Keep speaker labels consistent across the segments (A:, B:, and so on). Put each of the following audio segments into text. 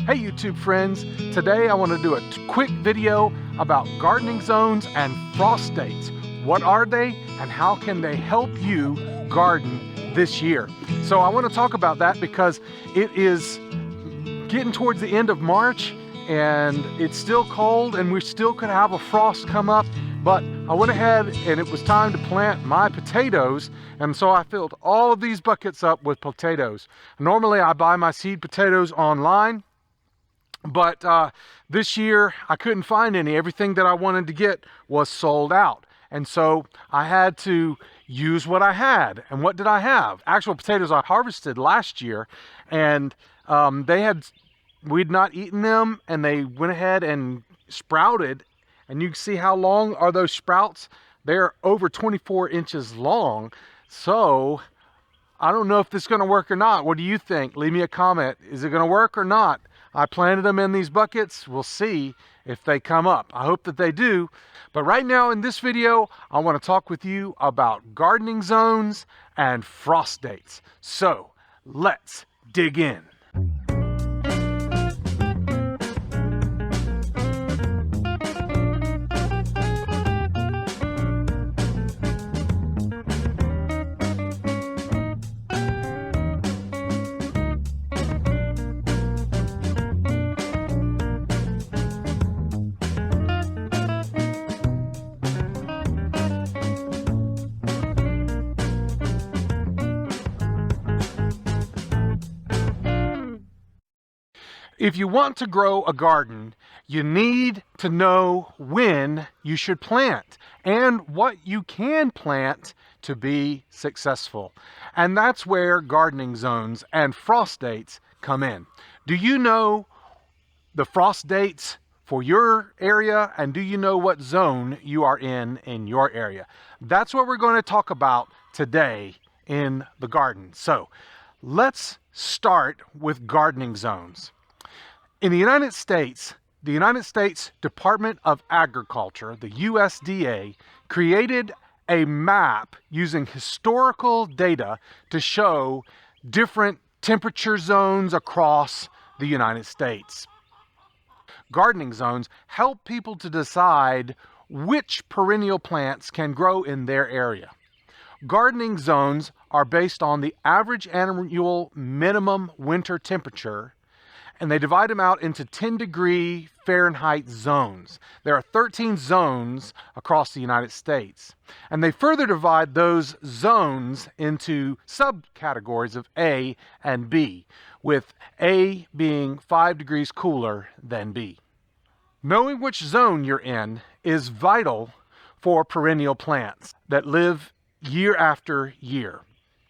A: Hey YouTube friends, today I want to do a quick video about gardening zones and frost dates. What are they and how can they help you garden this year? So I want to talk about that because it is getting towards the end of March and it's still cold and we still could have a frost come up, but I went ahead and it was time to plant my potatoes, and so I filled all of these buckets up with potatoes. Normally I buy my seed potatoes online, but this year I couldn't find any. Everything that I wanted to get was sold out. And so I had to use what I had. And what did I have? Actual potatoes I harvested last year, and we'd not eaten them, and they went ahead and sprouted. And you can see how long are those sprouts? They're over 24 inches long. So I don't know if this is going to work or not. What do you think? Leave me a comment. Is it going to work or not? I planted them in these buckets. We'll see if they come up. I hope that they do. But right now in this video, I want to talk with you about gardening zones and frost dates. So let's dig in. If you want to grow a garden, you need to know when you should plant and what you can plant to be successful. And that's where gardening zones and frost dates come in. Do you know the frost dates for your area, and do you know what zone you are in your area? That's what we're going to talk about today in the garden. So let's start with gardening zones. In the United States Department of Agriculture, the USDA, created a map using historical data to show different temperature zones across the United States. Gardening zones help people to decide which perennial plants can grow in their area. Gardening zones are based on the average annual minimum winter temperature, and they divide them out into 10-degree Fahrenheit zones. There are 13 zones across the United States. And they further divide those zones into subcategories of A and B, with A being 5 degrees cooler than B. Knowing which zone you're in is vital for perennial plants that live year after year.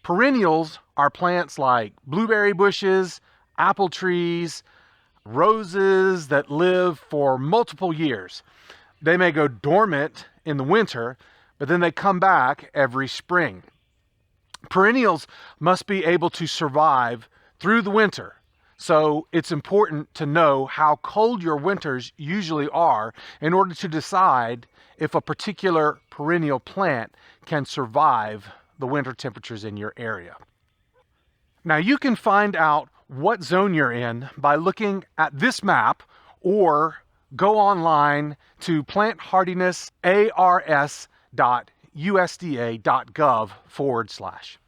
A: Perennials are plants like blueberry bushes, apple trees, roses that live for multiple years. They may go dormant in the winter, but then they come back every spring. Perennials must be able to survive through the winter, so it's important to know how cold your winters usually are in order to decide if a particular perennial plant can survive the winter temperatures in your area. Now you can find out what zone you're in by looking at this map, or go online to planthardiness.ars.usda.gov/.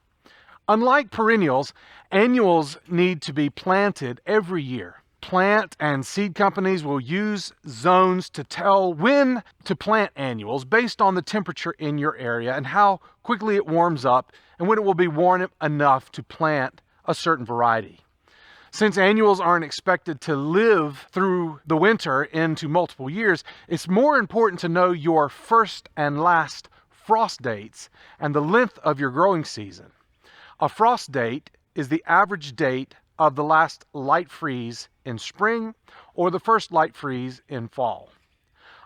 A: Unlike perennials, annuals need to be planted every year. Plant and seed companies will use zones to tell when to plant annuals based on the temperature in your area and how quickly it warms up and when it will be warm enough to plant a certain variety. Since annuals aren't expected to live through the winter into multiple years, it's more important to know your first and last frost dates and the length of your growing season. A frost date is the average date of the last light freeze in spring or the first light freeze in fall.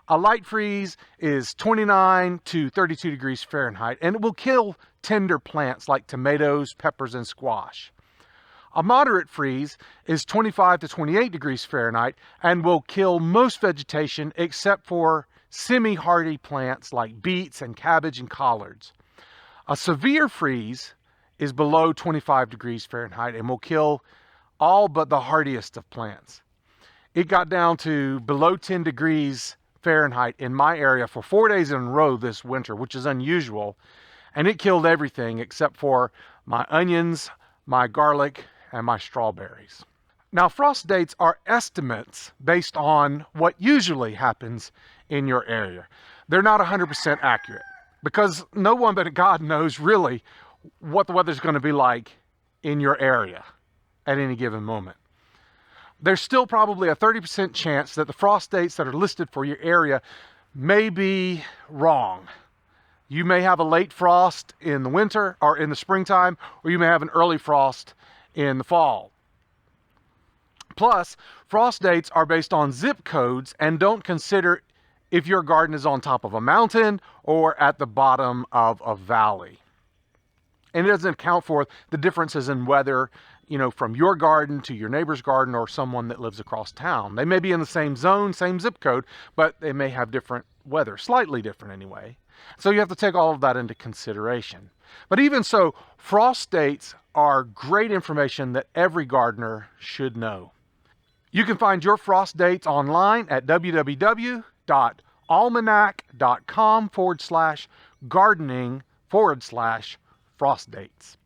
A: A light freeze is 29 to 32 degrees Fahrenheit, and it will kill tender plants like tomatoes, peppers, and squash. A moderate freeze is 25 to 28 degrees Fahrenheit and will kill most vegetation except for semi-hardy plants like beets and cabbage and collards. A severe freeze is below 25 degrees Fahrenheit and will kill all but the hardiest of plants. It got down to below 10 degrees Fahrenheit in my area for 4 days in a row this winter, which is unusual. And it killed everything except for my onions, my garlic, and my strawberries. Now, frost dates are estimates based on what usually happens in your area. They're not 100% accurate because no one but God knows really what the weather's going to be like in your area at any given moment. There's still probably a 30% chance that the frost dates that are listed for your area may be wrong. You may have a late frost in the winter or in the springtime, or you may have an early frost in the fall. Plus, frost dates are based on zip codes and don't consider if your garden is on top of a mountain or at the bottom of a valley. And it doesn't account for the differences in weather, from your garden to your neighbor's garden or someone that lives across town. They may be in the same zone, same zip code, but they may have different weather, slightly different anyway. So you have to take all of that into consideration. But even so, frost dates are great information that every gardener should know. You can find your frost dates online at www.almanac.com/gardening/frost dates.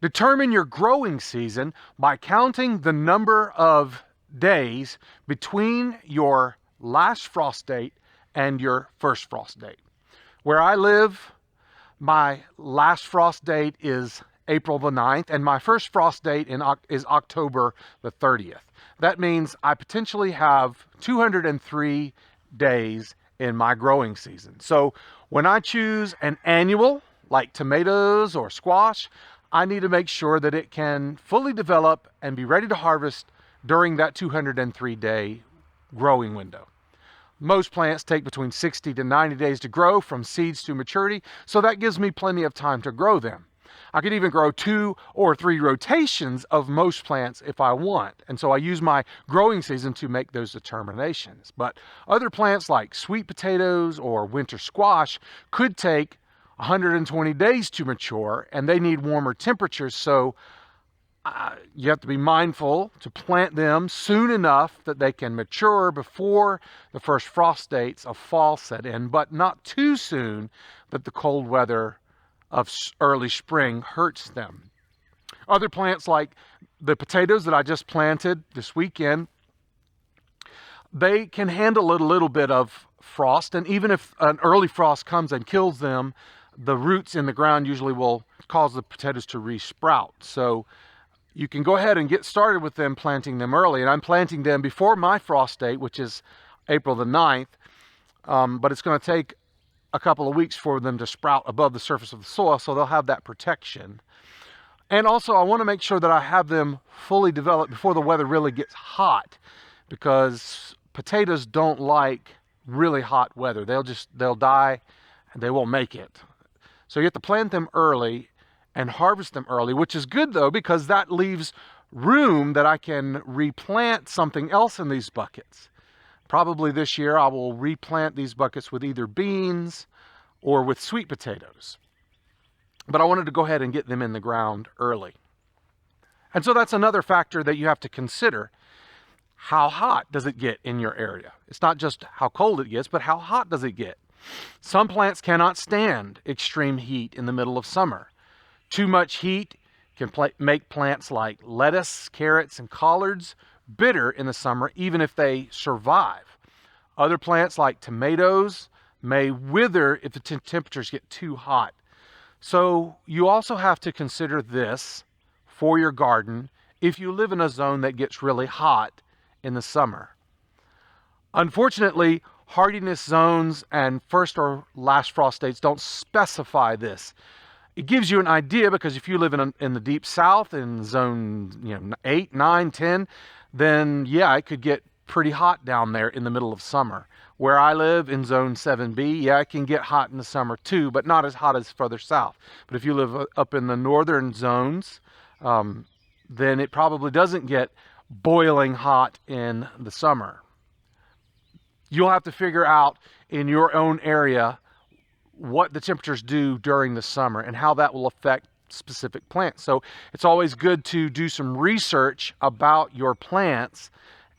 A: Determine your growing season by counting the number of days between your last frost date and your first frost date. Where I live, my last frost date is April the 9th, and my first frost date is October the 30th. That means I potentially have 203 days in my growing season. So when I choose an annual, like tomatoes or squash, I need to make sure that it can fully develop and be ready to harvest during that 203-day growing window. Most plants take between 60 to 90 days to grow from seeds to maturity, so that gives me plenty of time to grow them. I could even grow 2 or 3 rotations of most plants if I want, and so I use my growing season to make those determinations. But other plants like sweet potatoes or winter squash could take 120 days to mature, and they need warmer temperatures, so you have to be mindful to plant them soon enough that they can mature before the first frost dates of fall set in, but not too soon that the cold weather of early spring hurts them. Other plants like the potatoes that I just planted this weekend, they can handle a little bit of frost, and even if an early frost comes and kills them, the roots in the ground usually will cause the potatoes to re-sprout. So you can go ahead and get started with them, planting them early. And I'm planting them before my frost date, which is April the 9th. But it's going to take a couple of weeks for them to sprout above the surface of the soil, so they'll have that protection. And also, I want to make sure that I have them fully developed before the weather really gets hot, because potatoes don't like really hot weather. They'll die and they won't make it. So you have to plant them early and harvest them early, which is good though, because that leaves room that I can replant something else in these buckets. Probably this year I will replant these buckets with either beans or with sweet potatoes. But I wanted to go ahead and get them in the ground early. And so that's another factor that you have to consider. How hot does it get in your area? It's not just how cold it gets, but how hot does it get? Some plants cannot stand extreme heat in the middle of summer. Too much heat can make plants like lettuce, carrots, and collards bitter in the summer, even if they survive. Other plants like tomatoes may wither if the temperatures get too hot. So you also have to consider this for your garden if you live in a zone that gets really hot in the summer. Unfortunately, hardiness zones and first or last frost dates don't specify this. It gives you an idea, because if you live in the deep south in zone 8, 9, 10, then yeah, it could get pretty hot down there in the middle of summer. Where I live in zone 7B, yeah, it can get hot in the summer too, but not as hot as further south. But if you live up in the northern zones, then it probably doesn't get boiling hot in the summer. You'll have to figure out in your own area what the temperatures do during the summer and how that will affect specific plants. So it's always good to do some research about your plants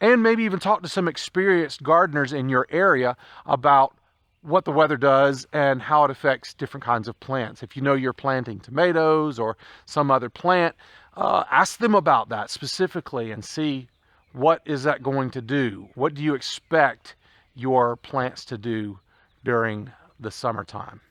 A: and maybe even talk to some experienced gardeners in your area about what the weather does and how it affects different kinds of plants. If you know you're planting tomatoes or some other plant, ask them about that specifically and see, what is that going to do? What do you expect your plants to do during the summertime?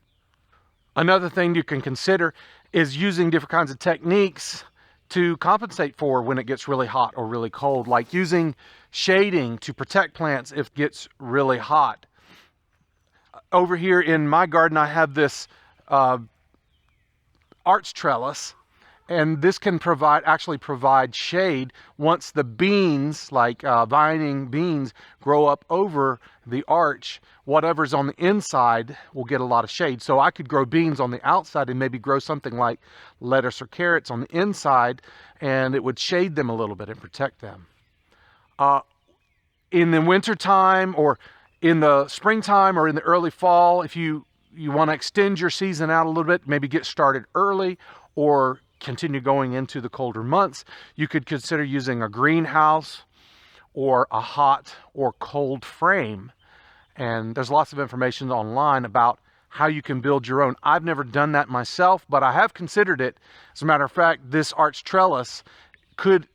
A: Another thing you can consider is using different kinds of techniques to compensate for when it gets really hot or really cold, like using shading to protect plants if it gets really hot. Over here in my garden, I have this arch trellis, and this can actually provide shade once the beans, like vining beans, grow up over the arch. Whatever's on the inside will get a lot of shade. So I could grow beans on the outside and maybe grow something like lettuce or carrots on the inside, and it would shade them a little bit and protect them. In the wintertime or in the springtime or in the early fall, if you want to extend your season out a little bit, maybe get started early or continue going into the colder months, you could consider using a greenhouse or a hot or cold frame. And there's lots of information online about how you can build your own. I've never done that myself, but I have considered it. As a matter of fact, this arch trellis could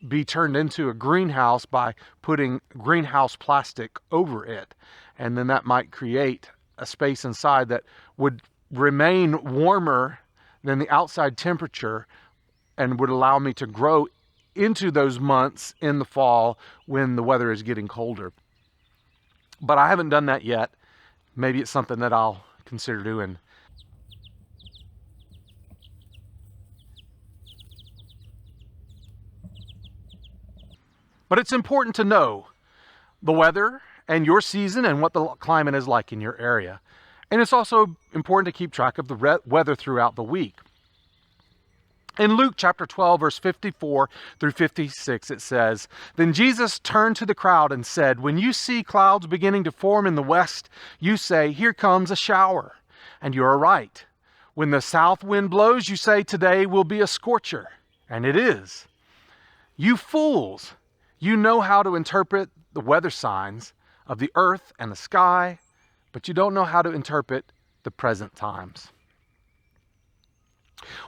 A: be turned into a greenhouse by putting greenhouse plastic over it. And then that might create a space inside that would remain warmer than the outside temperature and would allow me to grow into those months in the fall when the weather is getting colder. But I haven't done that yet. Maybe it's something that I'll consider doing. But it's important to know the weather and your season and what the climate is like in your area. And it's also important to keep track of the weather throughout the week. In Luke chapter 12, verse 54 through 56, it says, "Then Jesus turned to the crowd and said, 'When you see clouds beginning to form in the west, you say, here comes a shower. And you are right. When the south wind blows, you say, today will be a scorcher. And it is. You fools, you know how to interpret the weather signs of the earth and the sky, but you don't know how to interpret the present times.'"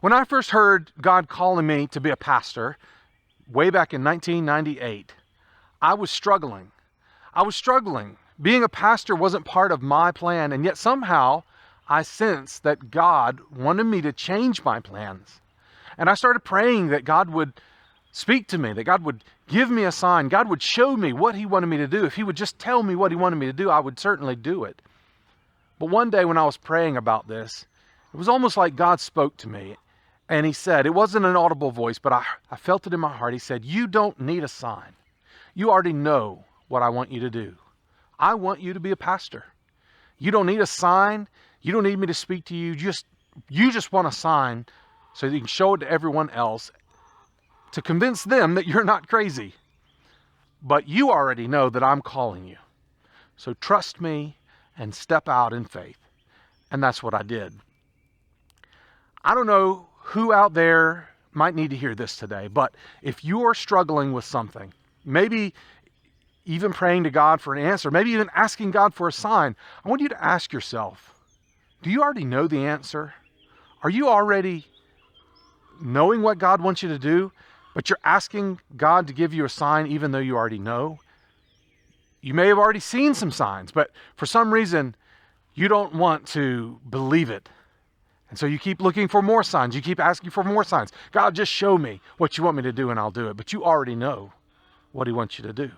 A: When I first heard God calling me to be a pastor, way back in 1998, I was struggling. Being a pastor wasn't part of my plan, and yet somehow I sensed that God wanted me to change my plans. And I started praying that God would speak to me, that God would give me a sign, God would show me what He wanted me to do. If He would just tell me what He wanted me to do, I would certainly do it. But one day when I was praying about this, it was almost like God spoke to me, and He said, it wasn't an audible voice, but I felt it in my heart. He said, "You don't need a sign. You already know what I want you to do. I want you to be a pastor. You don't need a sign. You don't need me to speak to you. You just want a sign so that you can show it to everyone else to convince them that you're not crazy. But you already know that I'm calling you. So trust me and step out in faith." And that's what I did. I don't know who out there might need to hear this today, but if you are struggling with something, maybe even praying to God for an answer, maybe even asking God for a sign, I want you to ask yourself, do you already know the answer? Are you already knowing what God wants you to do, but you're asking God to give you a sign even though you already know? You may have already seen some signs, but for some reason, you don't want to believe it. And so you keep looking for more signs. You keep asking for more signs. God, just show me what you want me to do and I'll do it. But you already know what He wants you to do.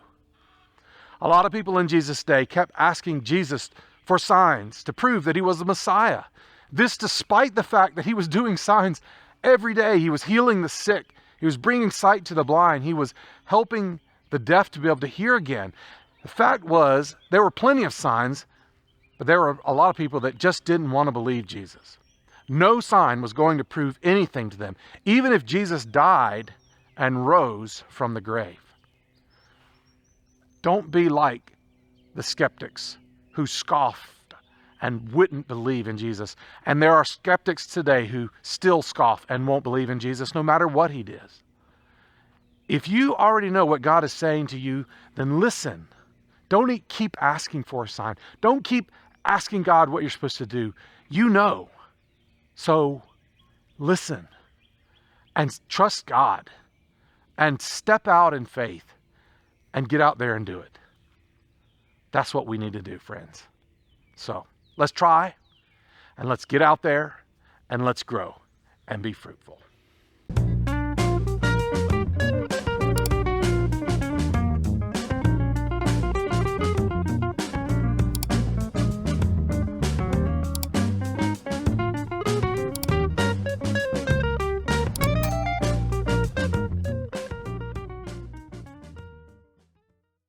A: A lot of people in Jesus' day kept asking Jesus for signs to prove that He was the Messiah. This despite the fact that He was doing signs every day. He was healing the sick. He was bringing sight to the blind. He was helping the deaf to be able to hear again. The fact was, there were plenty of signs, but there were a lot of people that just didn't want to believe Jesus. No sign was going to prove anything to them, even if Jesus died and rose from the grave. Don't be like the skeptics who scoffed and wouldn't believe in Jesus. And there are skeptics today who still scoff and won't believe in Jesus no matter what He does. If you already know what God is saying to you, then listen. Don't keep asking for a sign. Don't keep asking God what you're supposed to do. You know. So listen and trust God and step out in faith and get out there and do it. That's what we need to do, friends. So let's try and let's get out there and let's grow and be fruitful.